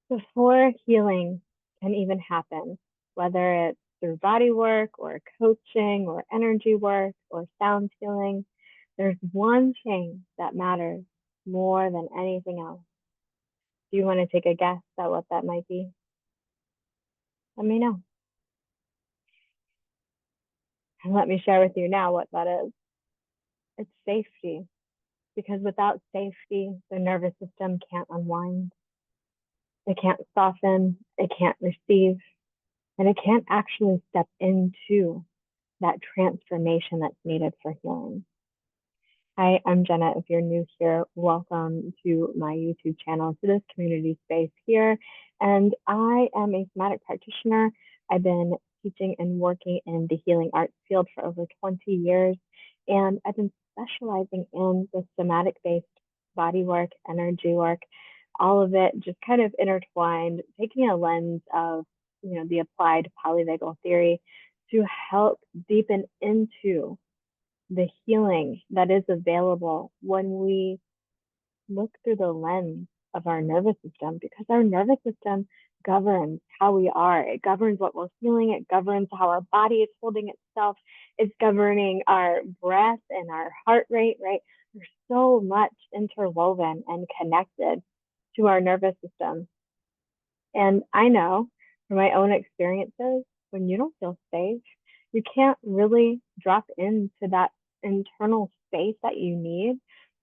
Before healing can even happen, whether it's through body work or coaching or energy work or sound healing, there's one thing that matters more than anything else. Do you want to take a guess at what that might be? Let me know. And let me share with you now what that is. It's safety. Because without safety, the nervous system can't unwind. It can't soften. It can't receive. And it can't actually step into that transformation that's needed for healing. Hi, I'm Jena. If you're new here, welcome to my YouTube channel, to this community space here. And I am a somatic practitioner. I've been teaching and working in the healing arts field for over 20 years. And I've been specializing in the somatic-based body work, energy work, all of it just kind of intertwined, taking a lens of, the applied polyvagal theory to help deepen into the healing that is available when we look through the lens of our nervous system, because our nervous system governs how we are. It governs what we're feeling. It governs how our body is holding itself. It's governing our breath and our heart rate, right? There's so much interwoven and connected to our nervous system. And I know from my own experiences, when you don't feel safe, you can't really drop into that internal space that you need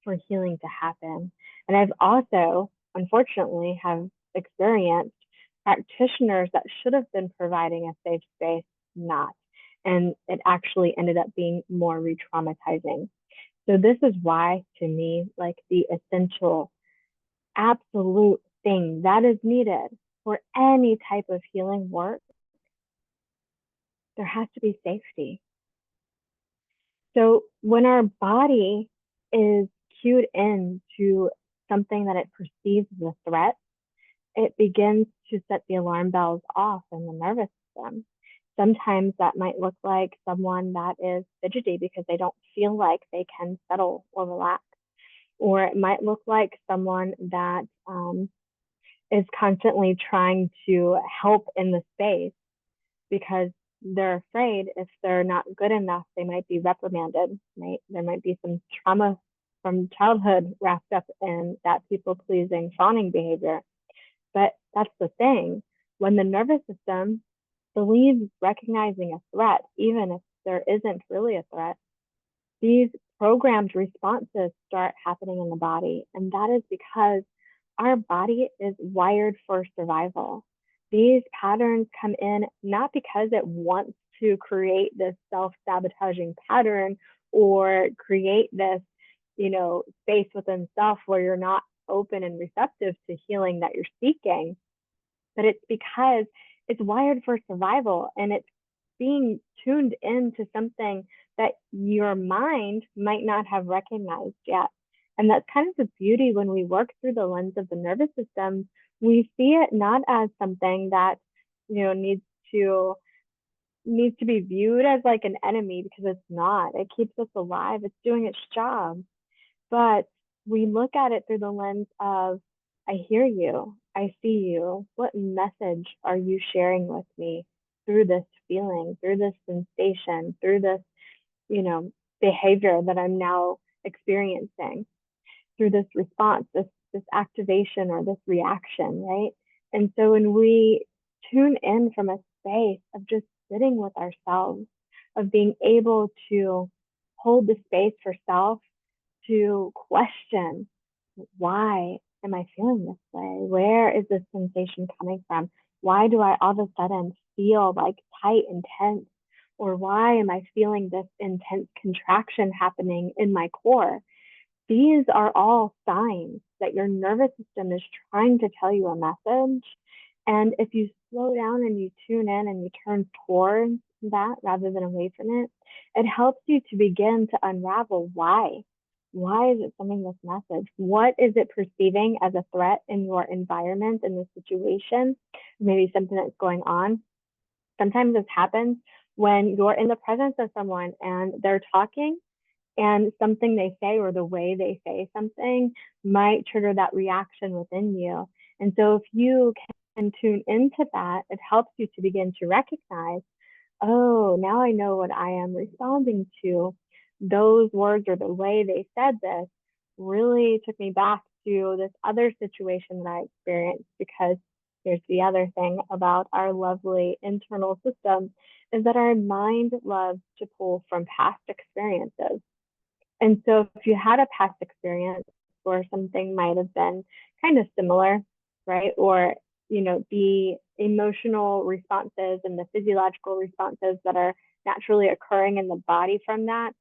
for healing to happen. And I've also, unfortunately, have experienced practitioners that should have been providing a safe space not. And it actually ended up being more re-traumatizing. So this is why, to me, like the essential, absolute thing that is needed for any type of healing work, there has to be safety. So when our body is cued in to something that it perceives as a threat, it begins to set the alarm bells off in the nervous system. Sometimes that might look like someone that is fidgety because they don't feel like they can settle or relax. Or it might look like someone that is constantly trying to help in the space because they're afraid if they're not good enough, they might be reprimanded, right? There might be some trauma from childhood wrapped up in that people pleasing, fawning behavior. But that's the thing. When the nervous system believes recognizing a threat, even if there isn't really a threat, these programmed responses start happening in the body. And that is because our body is wired for survival. These patterns come in not because it wants to create this self-sabotaging pattern or create this, space within self where you're not open and receptive to healing that you're seeking, but it's because it's wired for survival and it's being tuned into something that your mind might not have recognized yet. And that's kind of the beauty when we work through the lens of the nervous system. We see it not as something that, needs to be viewed as like an enemy, because it's not. It keeps us alive. It's doing its job. But we look at it through the lens of, I hear you, I see you. What message are you sharing with me through this feeling, through this sensation, through this, you know, behavior that I'm now experiencing, through this response, this activation or this reaction, right? And so when we tune in from a space of just sitting with ourselves, of being able to hold the space for self, to question, why am I feeling this way? Where is this sensation coming from? Why do I all of a sudden feel like tight and tense? Or why am I feeling this intense contraction happening in my core? These are all signs that your nervous system is trying to tell you a message. And if you slow down and you tune in and you turn towards that rather than away from it, it helps you to begin to unravel why. Why is it sending this message? What is it perceiving as a threat in your environment, in the situation? Maybe something that's going on. Sometimes this happens when you're in the presence of someone and they're talking, and something they say or the way they say something might trigger that reaction within you. And so if you can tune into that, it helps you to begin to recognize, oh, now I know what I am responding to. Those words or the way they said this really took me back to this other situation that I experienced. Because here's the other thing about our lovely internal system is that our mind loves to pull from past experiences. And so if you had a past experience where something might have been kind of similar, right? Or, the emotional responses and the physiological responses that are naturally occurring in the body from that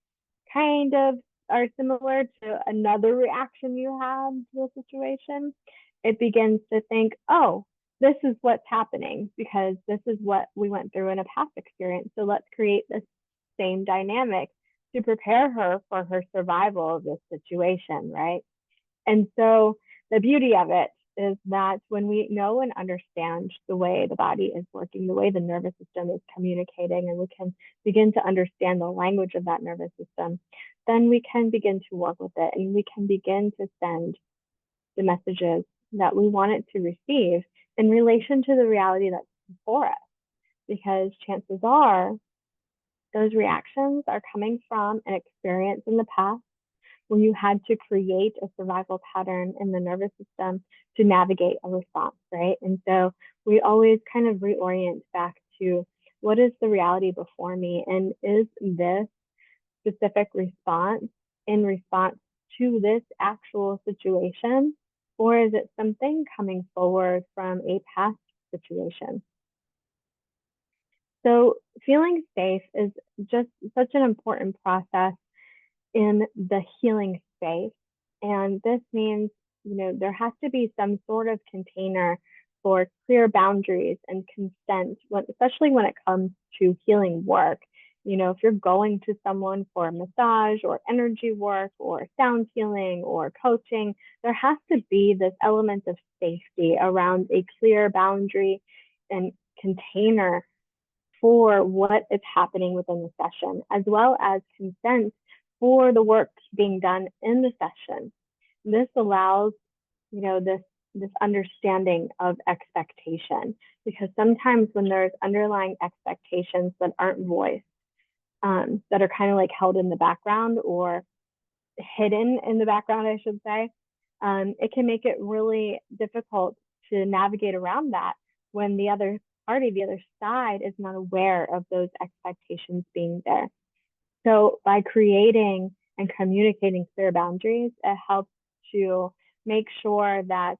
kind of are similar to another reaction you had to a situation, it begins to think, oh, this is what's happening because this is what we went through in a past experience. So let's create this same dynamic to prepare her for her survival of this situation, right? And so the beauty of it is that when we know and understand the way the body is working, the way the nervous system is communicating, and we can begin to understand the language of that nervous system, then we can begin to work with it and we can begin to send the messages that we want it to receive in relation to the reality that's before us. Because chances are those reactions are coming from an experience in the past where you had to create a survival pattern in the nervous system to navigate a response, right? And so we always kind of reorient back to what is the reality before me? And is this specific response in response to this actual situation? Or is it something coming forward from a past situation? So feeling safe is just such an important process in the healing space. And this means, there has to be some sort of container for clear boundaries and consent, especially when it comes to healing work. If you're going to someone for a massage or energy work or sound healing or coaching, there has to be this element of safety around a clear boundary and container for what is happening within the session, as well as consent for the work being done in the session. This allows, this understanding of expectation, because sometimes when there's underlying expectations that aren't voiced, that are kind of like held in the background or hidden in the background, I should say, it can make it really difficult to navigate around that when the other party, the other side, is not aware of those expectations being there. So by creating and communicating clear boundaries, it helps to make sure that,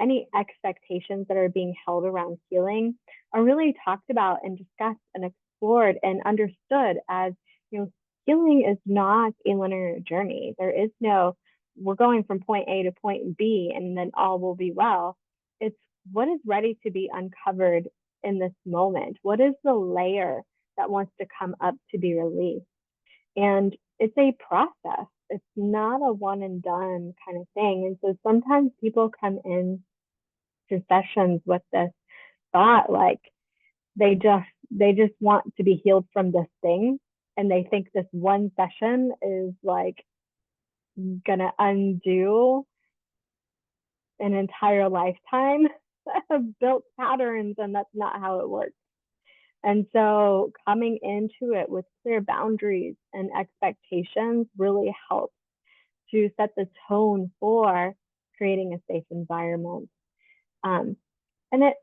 any expectations that are being held around healing are really talked about and discussed and explored and understood as, healing is not a linear journey. There is no, we're going from point A to point B and then all will be well. It's what is ready to be uncovered in this moment. What is the layer that wants to come up to be released? And it's a process. It's not a one and done kind of thing. And so sometimes people come in to sessions with this thought, like they just want to be healed from this thing. And they think this one session is like gonna undo an entire lifetime of built patterns. And that's not how it works. And so coming into it with clear boundaries and expectations really helps to set the tone for creating a safe environment. Um, and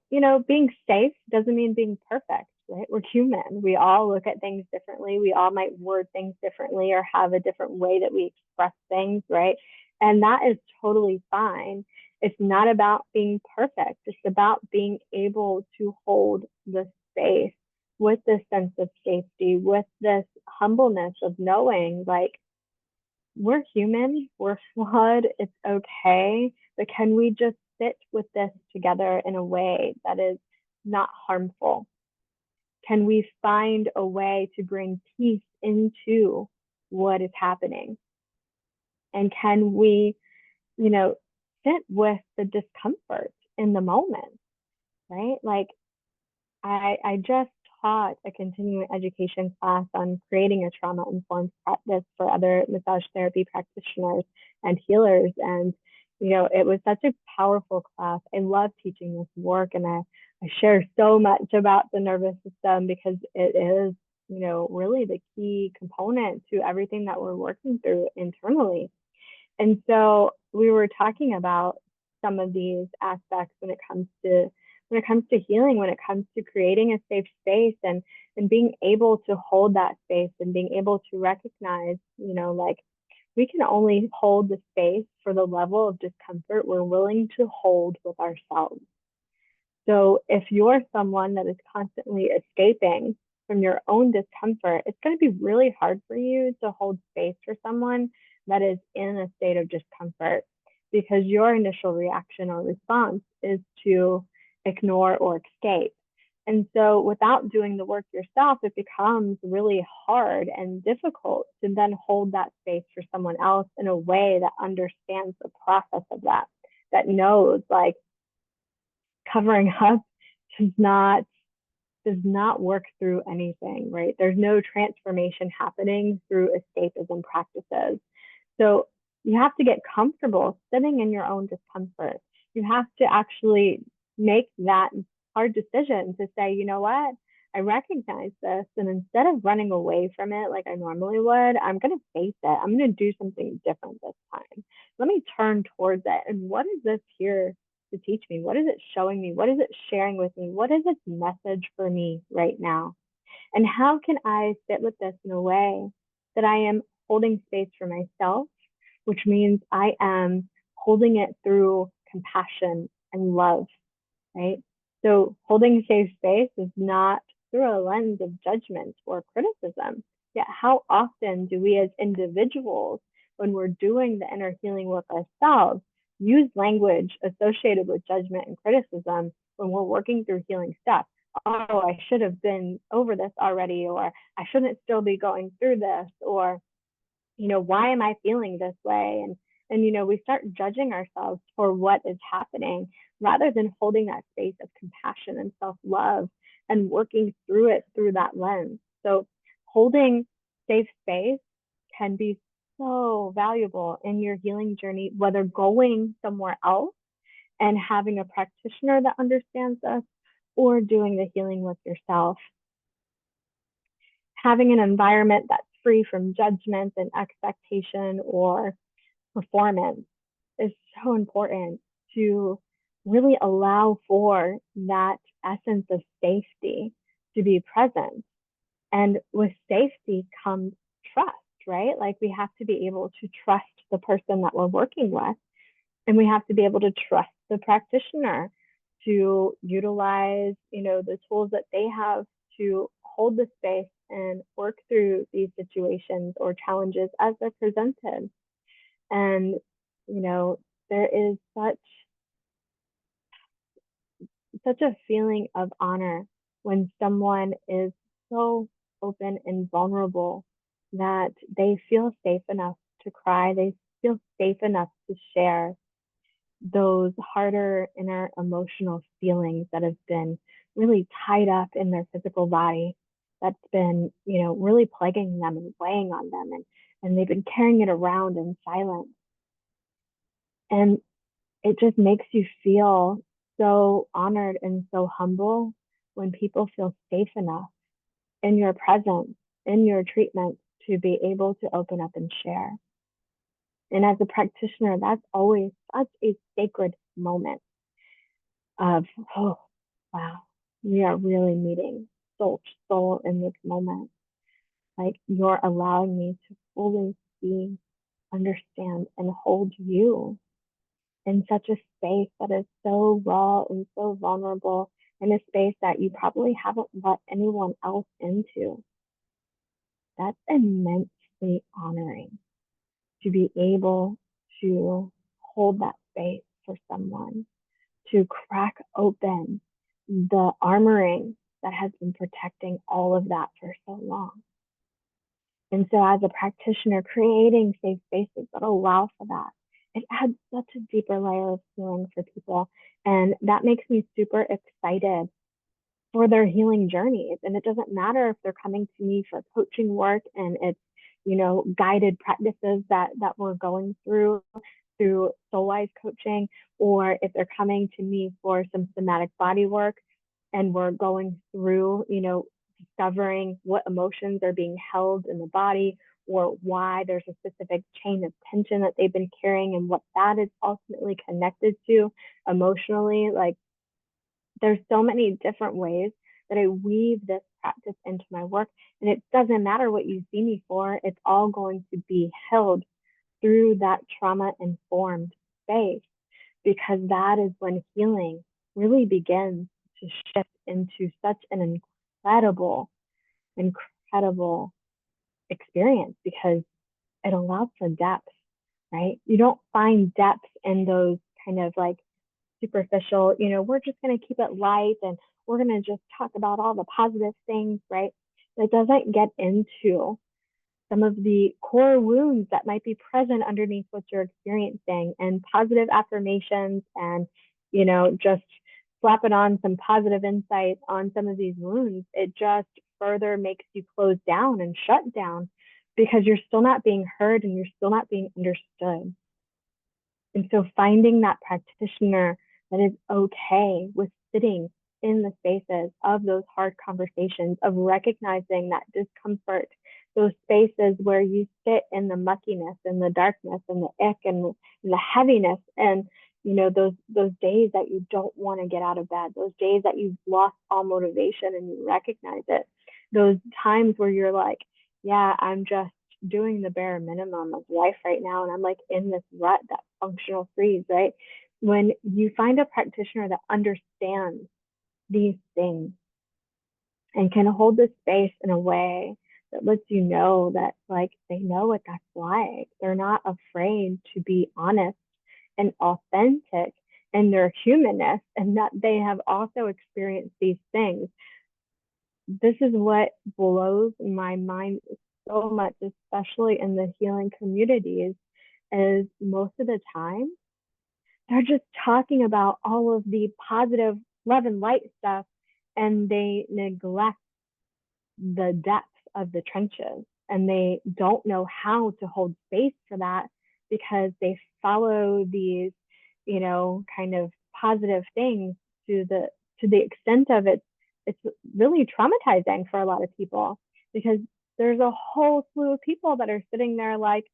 being safe doesn't mean being perfect, right? We're human. We all look at things differently. We all might word things differently or have a different way that we express things, right? And that is totally fine. It's not about being perfect. It's about being able to hold the space with this sense of safety, with this humbleness of knowing, like, we're human, we're flawed, it's okay, but can we just sit with this together in a way that is not harmful? Can we find a way to bring peace into what is happening? And can we, sit with the discomfort in the moment, right? Like, I just taught a continuing education class on creating a trauma informed practice for other massage therapy practitioners and healers. And, it was such a powerful class. I love teaching this work, and I share so much about the nervous system because it is, really the key component to everything that we're working through internally. And so we were talking about some of these aspects when it comes to healing, when it comes to creating a safe space and being able to hold that space and being able to recognize, like we can only hold the space for the level of discomfort we're willing to hold with ourselves. So if you're someone that is constantly escaping from your own discomfort, it's going to be really hard for you to hold space for someone that is in a state of discomfort, because your initial reaction or response is to ignore or escape. And so without doing the work yourself, it becomes really hard and difficult to then hold that space for someone else in a way that understands the process of that knows, like, covering up does not work through anything, right? There's no transformation happening through escapism practices. So you have to get comfortable sitting in your own discomfort. You have to actually make that hard decision to say, you know what? I recognize this. And instead of running away from it like I normally would, I'm going to face it. I'm going to do something different this time. Let me turn towards it. And what is this here to teach me? What is it showing me? What is it sharing with me? What is its message for me right now? And how can I sit with this in a way that I am holding space for myself, which means I am holding it through compassion and love, right? So holding safe space is not through a lens of judgment or criticism. Yet how often do we as individuals, when we're doing the inner healing work ourselves, use language associated with judgment and criticism when we're working through healing stuff? Oh, I should have been over this already, or I shouldn't still be going through this, or why am I feeling this way? And we start judging ourselves for what is happening rather than holding that space of compassion and self-love and working through it through that lens. So holding safe space can be so valuable in your healing journey, whether going somewhere else and having a practitioner that understands us, or doing the healing with yourself. Having an environment that's free from judgment and expectation or performance is so important to really allow for that essence of safety to be present. And with safety comes trust, right? Like, we have to be able to trust the person that we're working with, and we have to be able to trust the practitioner to utilize, the tools that they have to hold the space and work through these situations or challenges as they're presented. And, there is such a feeling of honor when someone is so open and vulnerable that they feel safe enough to cry. They feel safe enough to share those harder inner emotional feelings that have been really tied up in their physical body, that's been, really plaguing them and weighing on them. And they've been carrying it around in silence. And it just makes you feel so honored and so humble when people feel safe enough in your presence, in your treatment, to be able to open up and share. And as a practitioner, that's always such a sacred moment of, oh, wow, we are really meeting soul to soul in this moment. Like, you're allowing me to fully see, understand, and hold you in such a space that is so raw and so vulnerable, in a space that you probably haven't let anyone else into. That's immensely honoring, to be able to hold that space for someone, to crack open the armoring that has been protecting all of that for so long. And so, as a practitioner, creating safe spaces that allow for that, it adds such a deeper layer of healing for people. And that makes me super excited for their healing journeys. And it doesn't matter if they're coming to me for coaching work and it's, guided practices that we're going through. through soul wise coaching, or if they're coming to me for some somatic body work and we're going through, discovering what emotions are being held in the body or why there's a specific chain of tension that they've been carrying and what that is ultimately connected to emotionally. Like, there's so many different ways that I weave this practice into my work. And it doesn't matter what you see me for, it's all going to be held through that trauma informed space, because that is when healing really begins to shift into such an incredible, incredible experience, because it allows for depth, right? You don't find depth in those kind of like superficial, we're just going to keep it light and we're going to just talk about all the positive things, right? It doesn't get into some of the core wounds that might be present underneath what you're experiencing, and positive affirmations and, just slapping on some positive insight on some of these wounds. It just further makes you close down and shut down, because you're still not being heard and you're still not being understood. And so finding that practitioner that is okay with sitting in the spaces of those hard conversations, of recognizing that discomfort, those spaces where you sit in the muckiness and the darkness and the ick and the heaviness, and those days that you don't want to get out of bed, those days that you've lost all motivation and you recognize it, those times where you're like, yeah, I'm just doing the bare minimum of life right now, and I'm like in this rut, that functional freeze, right? When you find a practitioner that understands these things and can hold the space in a way that lets you know that, like, they know what that's like. They're not afraid to be honest and authentic in their humanness, and that they have also experienced these things. This is what blows my mind so much, especially in the healing communities, is most of the time they're just talking about all of the positive love and light stuff, and they neglect the depth of the trenches, and they don't know how to hold space for that, because they follow these, kind of positive things to the extent of it's really traumatizing for a lot of people, because there's a whole slew of people that are sitting there like,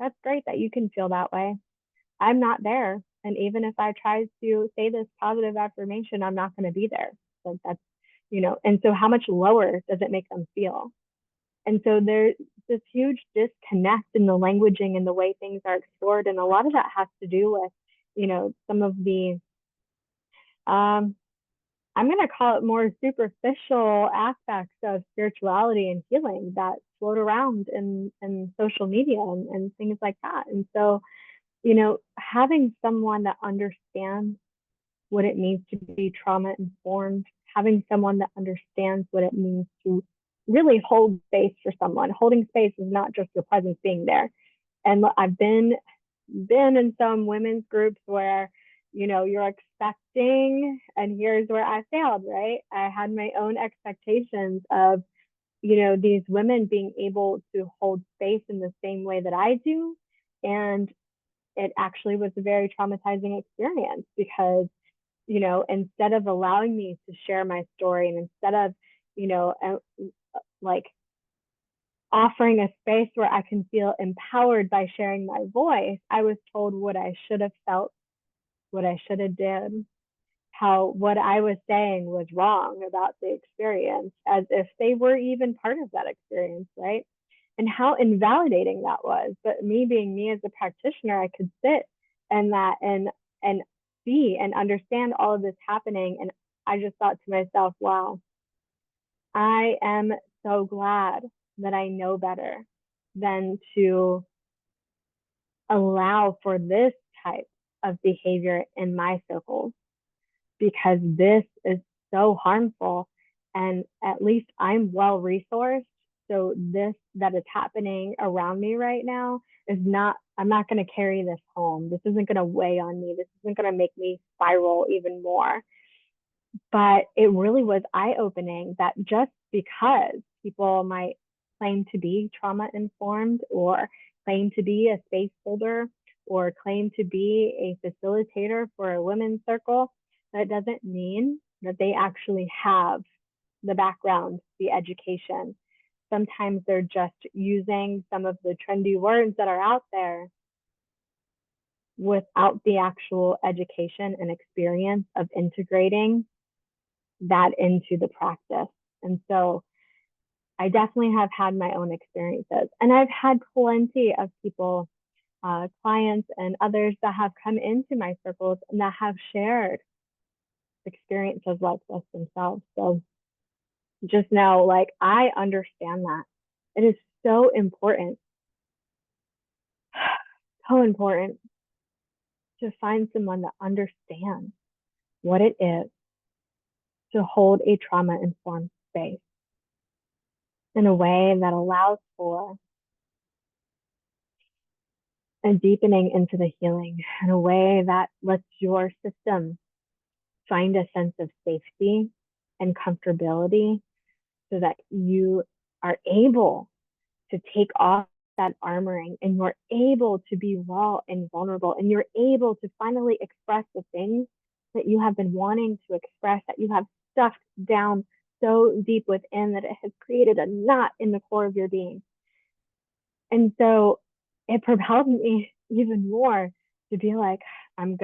that's great that you can feel that way. I'm not there. And even if I try to say this positive affirmation, I'm not going to be there. Like, that's, and so how much lower does it make them feel? And so there's this huge disconnect in the languaging and the way things are explored. And a lot of that has to do with, some of the, I'm going to call it more superficial aspects of spirituality and healing that float around in social media and things like that. And so, having someone that understands what it means to be trauma informed, having someone that understands what it means to really hold space for someone. Holding space is not just your presence being there. And I've been in some women's groups where, you're expecting, and here's where I failed, right? I had my own expectations of, these women being able to hold space in the same way that I do. And it actually was a very traumatizing experience, because, instead of allowing me to share my story, and instead of, like offering a space where I can feel empowered by sharing my voice, I was told what I should have felt, what I should have did, how what I was saying was wrong about the experience, as if they were even part of that experience, right? And how invalidating that was. But me being me as a practitioner, I could sit and that and see and understand all of this happening. And I just thought to myself, wow, I am so glad that I know better than to allow for this type of behavior in my circles, because this is so harmful. And at least I'm well resourced. So this that is happening around me right now is not, I'm not going to carry this home. This isn't going to weigh on me. This isn't going to make me spiral even more. But it really was eye-opening that just because people might claim to be trauma informed or claim to be a space holder or claim to be a facilitator for a women's circle, that doesn't mean that they actually have the background, the education. Sometimes they're just using some of the trendy words that are out there without the actual education and experience of integrating that into the practice. And so I definitely have had my own experiences. And I've had plenty of people, clients and others that have come into my circles and that have shared experiences like this themselves. So just know, like, I understand that. It is so important, so important to find someone that understands what it is to hold a trauma informed space in a way that allows for a deepening into the healing, in a way that lets your system find a sense of safety and comfortability so that you are able to take off that armoring and you're able to be raw and vulnerable and you're able to finally express the things that you have been wanting to express, that you have stuffed down so deep within that it has created a knot in the core of your being. And so it propelled me even more to be like, I'm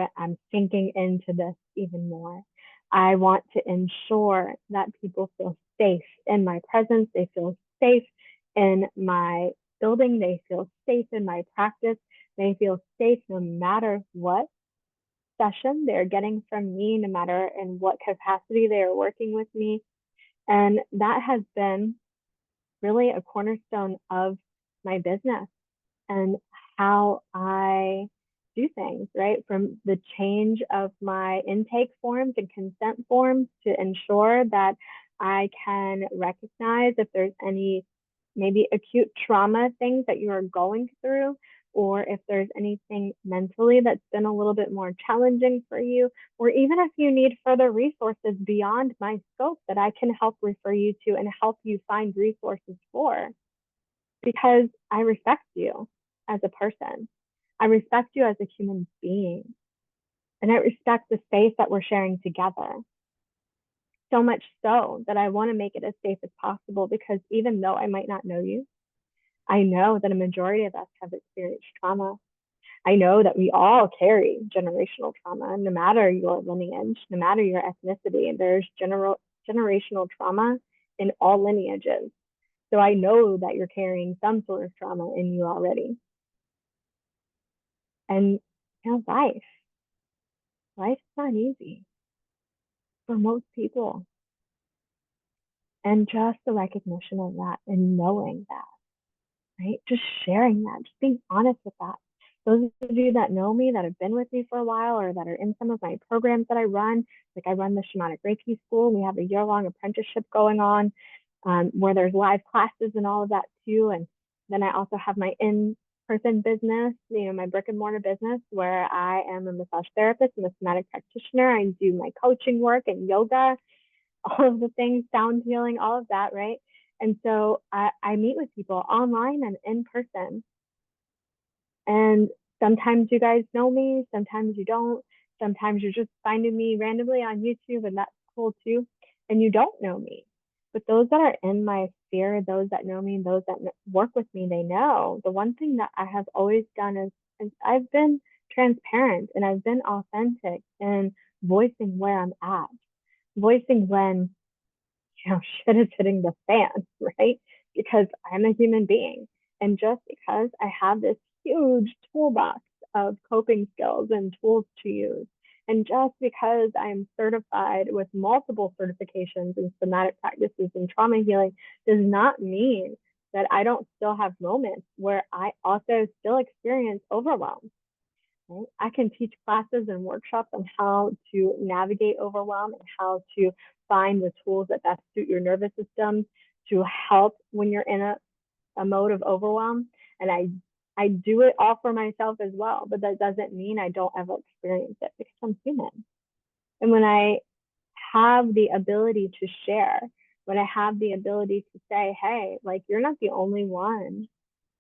sinking into this even more. I want to ensure that people feel safe in my presence. They feel safe in my building. They feel safe in my practice. They feel safe no matter what session they're getting from me, no matter in what capacity they are working with me. And that has been really a cornerstone of my business and how I do things, right? From the change of my intake forms and consent forms to ensure that I can recognize if there's any maybe acute trauma things that you are going through, or if there's anything mentally that's been a little bit more challenging for you, or even if you need further resources beyond my scope that I can help refer you to and help you find resources for, because I respect you as a person. I respect you as a human being. And I respect the space that we're sharing together. So much so that I want to make it as safe as possible, because even though I might not know you, I know that a majority of us have experienced trauma. I know that we all carry generational trauma, no matter your lineage, no matter your ethnicity. There's generational trauma in all lineages. So I know that you're carrying some sort of trauma in you already. And life's not easy for most people. And just the recognition of that and knowing that, right? Just sharing that, just being honest with that. Those of you that know me, that have been with me for a while, or that are in some of my programs that I run, like I run the Shamanic Reiki School. We have a year-long apprenticeship going on, where there's live classes and all of that too. And then I also have my in-person business, my brick and mortar business, where I am a massage therapist and a somatic practitioner. I do my coaching work and yoga, all of the things, sound healing, all of that, right? And so I meet with people online and in person. And sometimes you guys know me, sometimes you don't. Sometimes you're just finding me randomly on YouTube, and that's cool too. And you don't know me. But those that are in my sphere, those that know me, those that work with me, they know the one thing that I have always done is I've been transparent and I've been authentic in voicing where I'm at, voicing when shit is hitting the fan, right? Because I'm a human being. And just because I have this huge toolbox of coping skills and tools to use, and just because I'm certified with multiple certifications in somatic practices and trauma healing, does not mean that I don't still have moments where I also still experience overwhelm. Right? I can teach classes and workshops on how to navigate overwhelm and how to find the tools that best suit your nervous system to help when you're in a mode of overwhelm. And I do it all for myself as well, but that doesn't mean I don't ever experience it, because I'm human. And when I have the ability to share, when I have the ability to say, hey, like, you're not the only one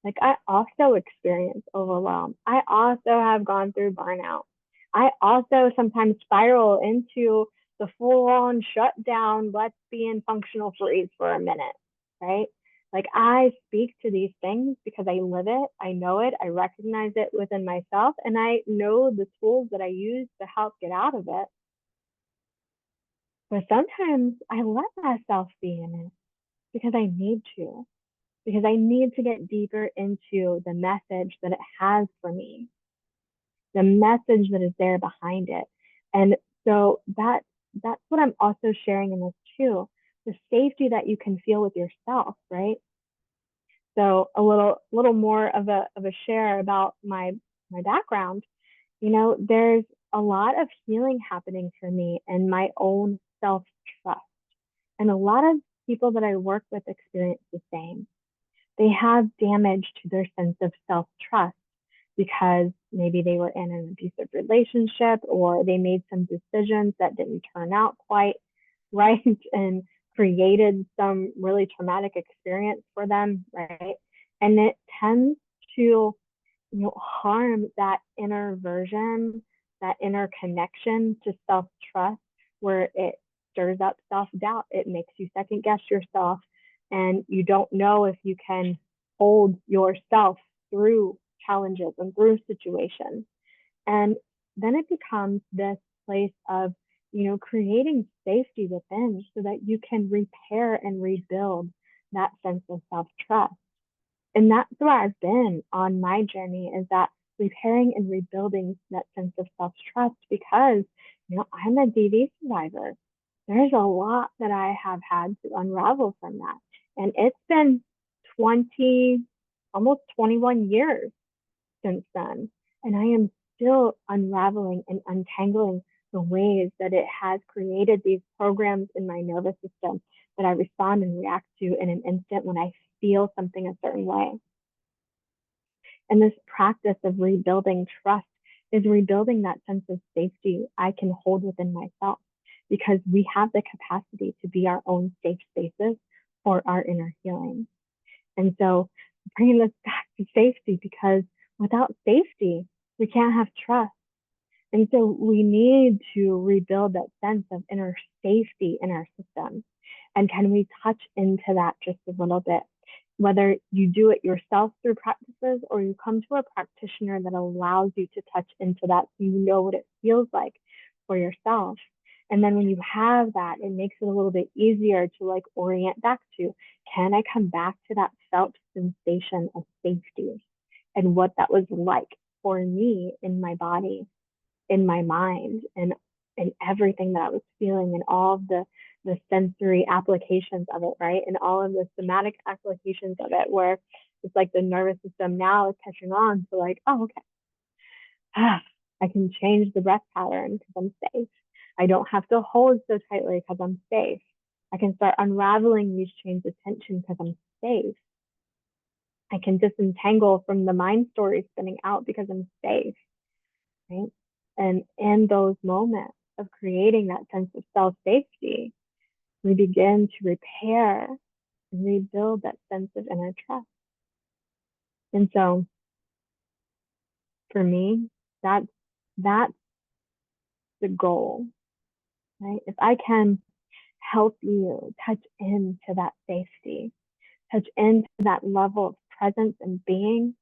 Like, I also experience overwhelm. I also have gone through burnout. I also sometimes spiral into the full on shutdown, let's be in functional freeze for a minute, right? Like, I speak to these things because I live it, I know it, I recognize it within myself, and I know the tools that I use to help get out of it. But sometimes I let myself be in it because I need to, because I need to get deeper into the message that it has for me, the message that is there behind it. And so that's what I'm also sharing in this too, the safety that you can feel with yourself, right? So a little more of a share about my background. There's a lot of healing happening for me and my own self trust. And a lot of people that I work with experience the same. They have damage to their sense of self trust because maybe they were in an abusive relationship or they made some decisions that didn't turn out quite right and created some really traumatic experience for them, right? And it tends to harm that inner version, that inner connection to self trust, where it stirs up self doubt. It makes you second guess yourself, and you don't know if you can hold yourself through challenges and through situations. And then it becomes this place of, creating safety within so that you can repair and rebuild that sense of self trust. And that's where I've been on my journey, is that repairing and rebuilding that sense of self trust because, I'm a DV survivor. There's a lot that I have had to unravel from that. And it's been 20, almost 21 years since then. And I am still unraveling and untangling the ways that it has created these programs in my nervous system that I respond and react to in an instant when I feel something a certain way. And this practice of rebuilding trust is rebuilding that sense of safety I can hold within myself, because we have the capacity to be our own safe spaces for our inner healing. And so bringing this back to safety, because without safety, we can't have trust. And so we need to rebuild that sense of inner safety in our system. And can we touch into that just a little bit? Whether you do it yourself through practices or you come to a practitioner that allows you to touch into that so you know what it feels like for yourself. And then when you have that, it makes it a little bit easier to like orient back to, can I come back to that felt sensation of safety and what that was like for me in my body, in my mind, and everything that I was feeling, and all of the sensory applications of it, right? And all of the somatic applications of it, where it's like the nervous system now is catching on to like, oh, okay, I can change the breath pattern because I'm safe. I don't have to hold so tightly because I'm safe. I can start unraveling these chains of tension because I'm safe. I can disentangle from the mind story spinning out because I'm safe, right? And in those moments of creating that sense of self safety, we begin to repair and rebuild that sense of inner trust. And so for me, that's the goal, right? If I can help you touch into that safety, touch into that level of presence and being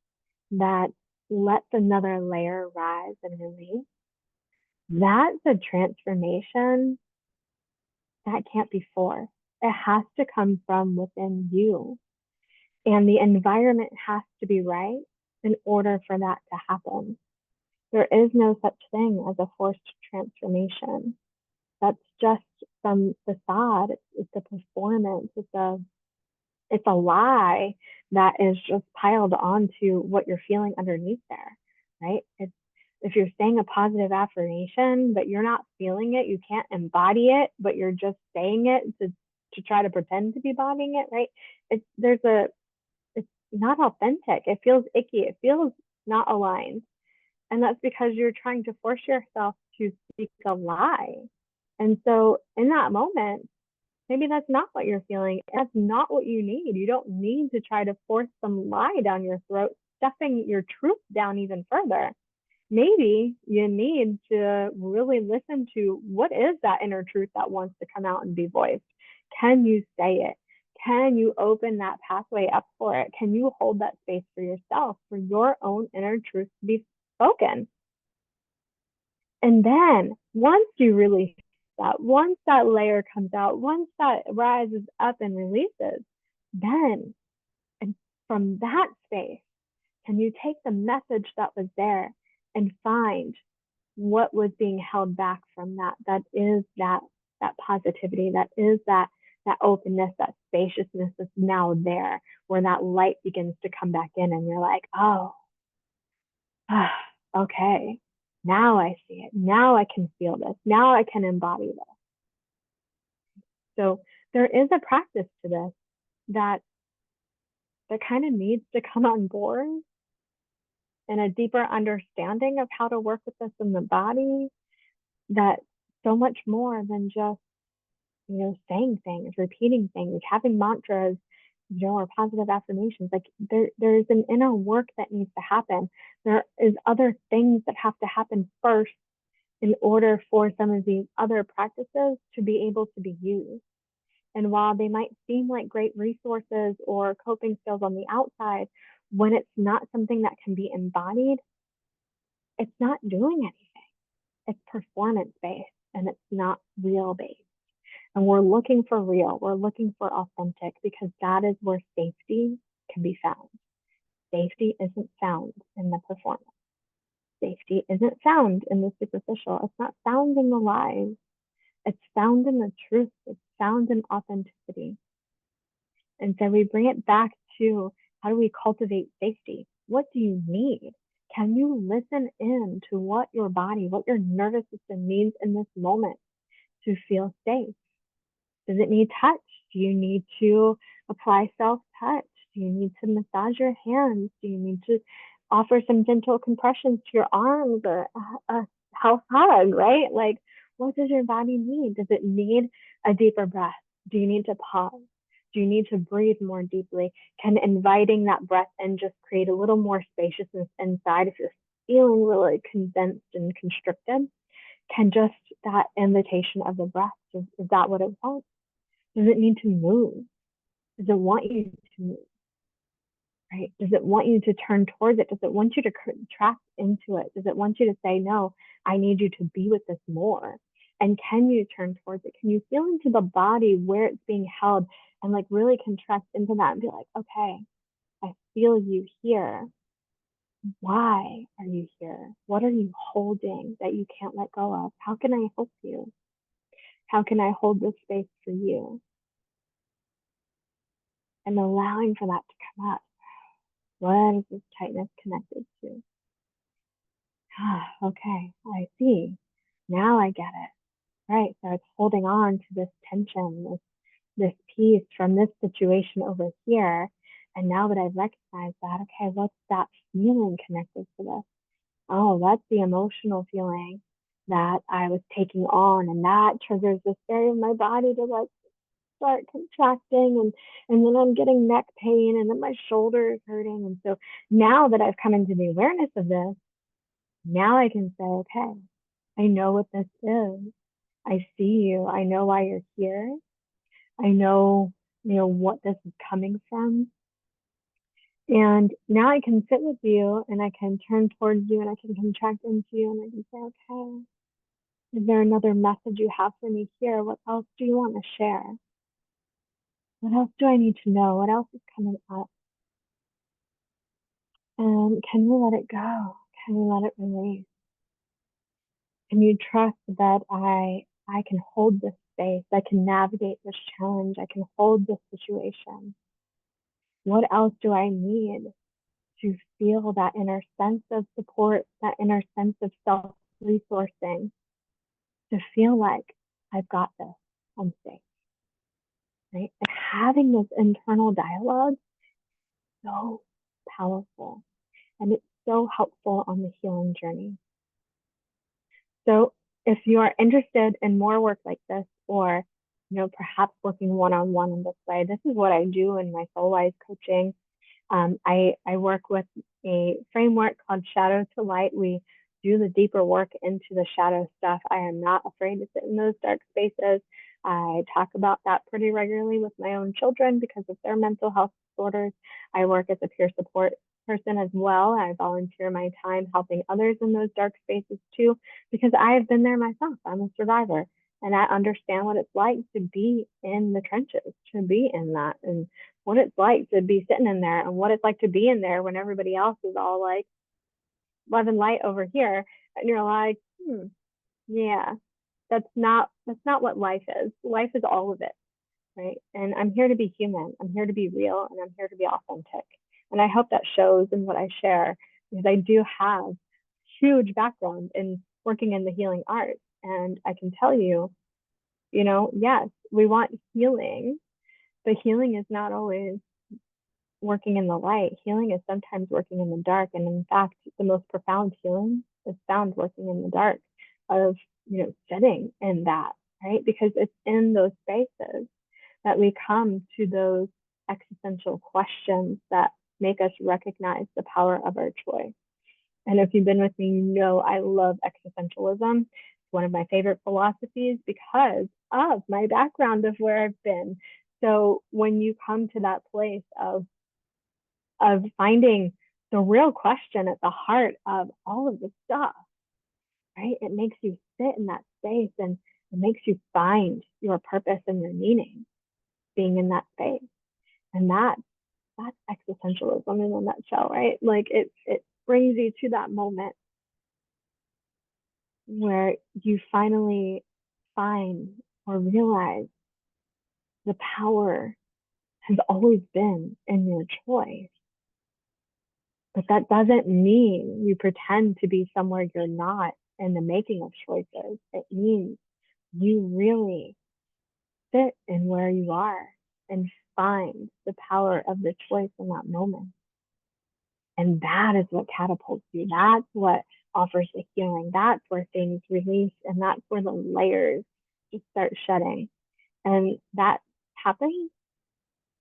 that lets another layer rise and release, that's a transformation that can't be forced. It has to come from within you. And the environment has to be right in order for that to happen. There is no such thing as a forced transformation. That's just some facade. It's a performance. It's a lie that is just piled onto what you're feeling underneath there, right? If you're saying a positive affirmation, but you're not feeling it, you can't embody it, but you're just saying it to try to pretend to be embodying it, right? It's not authentic. It feels icky. It feels not aligned. And that's because you're trying to force yourself to speak a lie. And so in that moment, Maybe that's not what you're feeling. That's not what you need. You don't need to try to force some lie down your throat, stuffing your truth down even further. Maybe you need to really listen to what is that inner truth that wants to come out and be voiced. Can you say it? Can you open that pathway up for it? Can you hold that space for yourself, for your own inner truth to be spoken? And then once you release that, once that layer comes out, once that rises up and releases, then and from that space, can you take the message that was there and find what was being held back from that? That is that positivity, that is that openness, that spaciousness that's now there, where that light begins to come back in, and you're like, oh, okay, now I see it. Now I can feel this. Now I can embody this. So there is a practice to this that kind of needs to come on board, and a deeper understanding of how to work with this in the body, that so much more than just, saying things, repeating things, having mantras, or positive affirmations. Like there's an inner work that needs to happen. There is other things that have to happen first in order for some of these other practices to be able to be used. And while they might seem like great resources or coping skills on the outside, when it's not something that can be embodied, it's not doing anything. It's performance based and it's not real based. And we're looking for real, we're looking for authentic, because that is where safety can be found. Safety isn't found in the performance. Safety isn't found in the superficial. It's not found in the lies. It's found in the truth. It's found in authenticity. And so we bring it back to, how do we cultivate safety? What do you need? Can you listen in to what your body, what your nervous system needs in this moment to feel safe? Does it need touch? Do you need to apply self-touch? Do you need to massage your hands? Do you need to offer some gentle compressions to your arms, or a house hug, right? Like, what does your body need? Does it need a deeper breath? Do you need to pause? Do you need to breathe more deeply? Can inviting that breath in just create a little more spaciousness inside if you're feeling really condensed and constricted? Can just that invitation of the breath, is that what it wants? Does it need to move? Does it want you to move? Right? Does it want you to turn towards it? Does it want you to contract into it? Does it want you to say, no, I need you to be with this more? And can you turn towards it? Can you feel into the body where it's being held, and like really contract into that and be like, okay, I feel you here. Why are you here? What are you holding that you can't let go of? How can I help you? How can I hold this space for you? And allowing for that to come up. What is this tightness connected to? Okay, I see. Now I get it. Right. So it's holding on to this tension, this piece from this situation over here. And now that I've recognized that, okay, what's that feeling connected to this? Oh, that's the emotional feeling that I was taking on. And that triggers this area of my body to like start contracting, and then I'm getting neck pain, and then my shoulder is hurting. And so now that I've come into the awareness of this, now I can say, okay, I know what this is. I see you. I know why you're here. I know, what this is coming from. And now I can sit with you, and I can turn towards you, and I can contract into you, and I can say, okay, is there another message you have for me here? What else do you want to share? What else do I need to know? What else is coming up? And can you let it go? Can you let it release? Can you trust that I can hold this space? I can navigate this challenge. I can hold this situation. What else do I need to feel that inner sense of support, that inner sense of self-resourcing, to feel like I've got this, I'm safe, right? And having this internal dialogue is so powerful, and it's so helpful on the healing journey. So if you are interested in more work like this, or perhaps working one-on-one in this way. This is what I do in my Soul Wise coaching. I work with a framework called Shadow to Light. We do the deeper work into the shadow stuff. I am not afraid to sit in those dark spaces. I talk about that pretty regularly with my own children because of their mental health disorders. I work as a peer support person as well. I volunteer my time helping others in those dark spaces too, because I have been there myself. I'm a survivor and I understand what it's like to be in the trenches, to be in that, and what it's like to be sitting in there, and what it's like to be in there when everybody else is all like love and light over here, and you're like, yeah, that's not what life is. Life is all of it, right? And I'm here to be human. I'm here to be real, and I'm here to be authentic. And I hope that shows in what I share, because I do have huge background in working in the healing arts, and I can tell you, yes, we want healing, but healing is not always working in the light. Healing is sometimes working in the dark. And in fact, the most profound healing is found working in the dark, of, sitting in that, right? Because it's in those spaces that we come to those existential questions that make us recognize the power of our choice. And if you've been with me, you know I love existentialism. It's one of my favorite philosophies because of my background of where I've been. So when you come to that place of finding the real question at the heart of all of the stuff, right? It makes you sit in that space, and it makes you find your purpose and your meaning being in that space. And that's existentialism in a nutshell, right? Like it brings you to that moment where you finally find or realize the power has always been in your choice. But that doesn't mean you pretend to be somewhere you're not in the making of choices. It means you really sit in where you are and find the power of the choice in that moment. And that is what catapults you. That's what offers the healing. That's where things release, and that's where the layers just start shedding. And that happens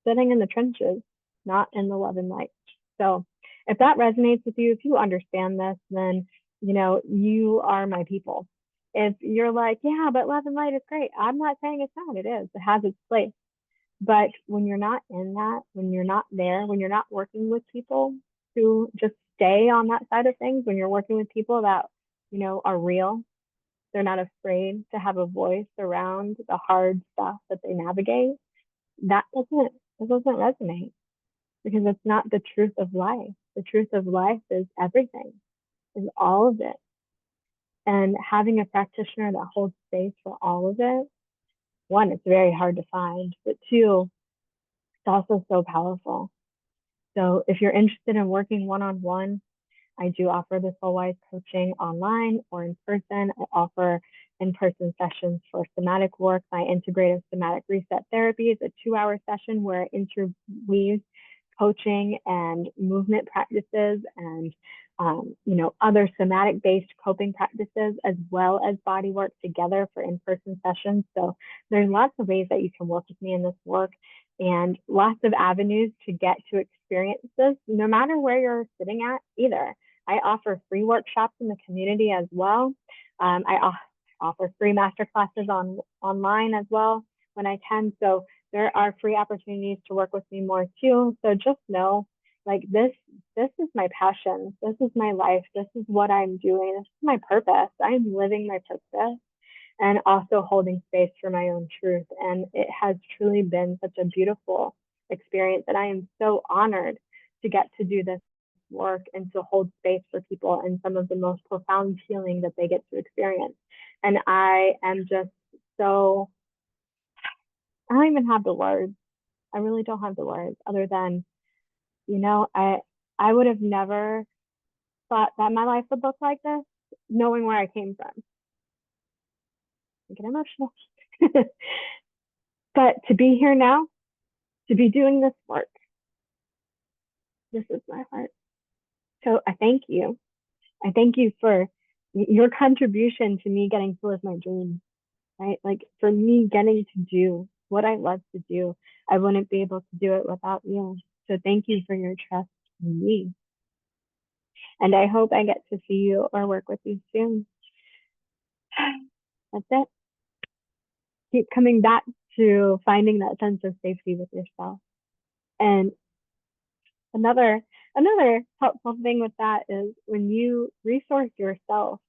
sitting in the trenches, not in the love and light. So if that resonates with you, if you understand this, then you are my people. If you're like, yeah, but love and light is great, I'm not saying it's not. It is. It has its place. But when you're not in that, when you're not there, when you're not working with people who just stay on that side of things, when you're working with people that are real, they're not afraid to have a voice around the hard stuff that they navigate, that doesn't resonate, because it's not the truth of life. The truth of life is everything, is all of it. And having a practitioner that holds space for all of it, one, it's very hard to find, but two, it's also so powerful. So if you're interested in working one-on-one, I do offer the Soul Wise coaching online or in person. I offer in-person sessions for somatic work. My integrative somatic reset therapy is a 2-hour session where I interweave coaching and movement practices and other somatic based coping practices, as well as body work, together for in-person sessions. So there's lots of ways that you can work with me in this work, and lots of avenues to get to experience this, no matter where you're sitting at either. I offer free workshops in the community as well. I offer free masterclasses online as well when I can. So there are free opportunities to work with me more too. So just know, like, this is my passion. This is my life. This is what I'm doing. This is my purpose. I'm living my purpose, and also holding space for my own truth. And it has truly been such a beautiful experience. And I am so honored to get to do this work and to hold space for people in some of the most profound healing that they get to experience. And I am just so, I don't even have the words. I really don't have the words, other than, I would have never thought that my life would look like this, knowing where I came from. I get emotional. But to be here now, to be doing this work, this is my heart. So I thank you. I thank you for your contribution to me getting to live my dream. right? Like for me, getting to do what I love to do, I wouldn't be able to do it without you. So thank you for your trust in me. And I hope I get to see you or work with you soon. That's it. Keep coming back to finding that sense of safety with yourself. And another helpful thing with that is when you resource yourself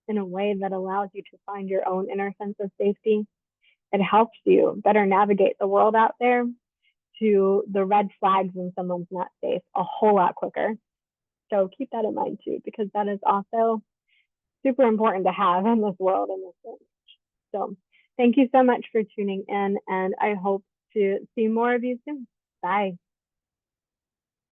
in a way that allows you to find your own inner sense of safety, it helps you better navigate the world out there to the red flags when someone's not safe a whole lot quicker. So keep that in mind too, because that is also super important to have in this world in this sense. So thank you so much for tuning in, and I hope to see more of you soon. Bye.